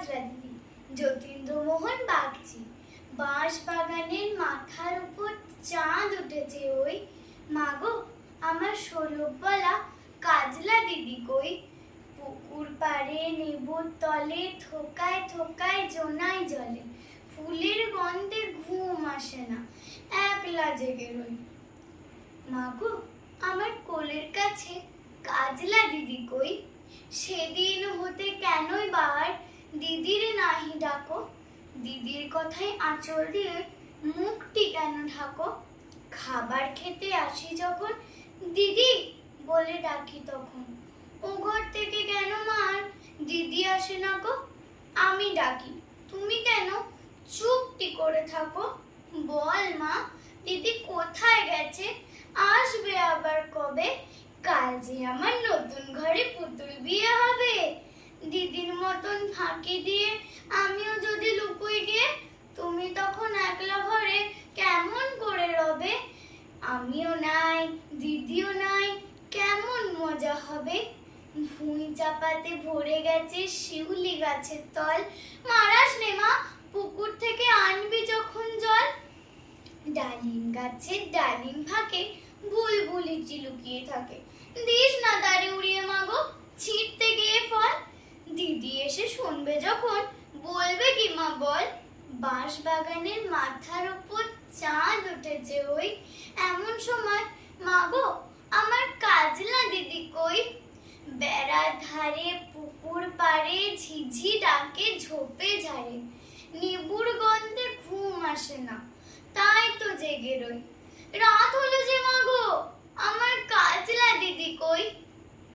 কাজলা দিদি, যতীন্দ্রমোহন বাগচি। বাঁশ বাগানের মাথার উপর চাঁদ উঠেছে ওই, মাগো আমার ষোলক বলা কাজলা দিদি কই? পুকুর পাড়ে নেবুর তলে থোকায় থোকায় জোনাই জলে, ফুলের গন্ধে ঘুম আসে না, একলা জেগে রই। মাগো আমার কোলের কাছে কাজলা দিদি কই? সেদিন হতে কেনই বার দিদির নাহি ডাকো? দিদির কথায় আঁচল দিয়ে মুখটি কেন ঢাকো? খাবার খেতে আসি যখন দিদি বলে ডাকি তখন, ও ঘর থেকে কেন মার দিদি আসে না গো? আমি ডাকি তুমি কেন চুপটি করে থাকো? বল মা দিদি কোথায় গেছে, আসবে আবার কবে? কাল যে আমার নতুন ঘরে পুতুল বিয়ে হবে, দিদির মতন ফাঁকি দিয়ে আমিও যদি লুকুই গিয়ে, তুমি তখন একলা ঘরে কেমন করে রবে? আমিও নাই দিদিও নাই, কেমন মজা হবে? ভুঁই চাপাতে ভরে গেছে শিউলি গাছের তল, মারাস নে মা পুকুর থেকে আনবি যখন জল। ডালিম গাছের ডালিম ফাঁকে বুলবুলিটি লুকিয়ে থাকে, দিস না তারে উড়িয়ে মাগো ছিঁড়তে গিয়ে ফল। দিদি এসে শুনবে যখন বলবে কি মা বল? বাঁশ বাগানের মাথার উপর চাঁদ উঠেছে ওই, এমন সময় মাগো আমার কাজলা দিদি কই? বেড়ার ধারে পুকুর পাড়ে ঝিঝি ডাকে ঝোপে ঝাড়ে, নেবুর গন্ধে ঘুম আসে না, তাই তো জেগে রই। রাত হলো যে মাগো আমার কাজলা দিদি কই?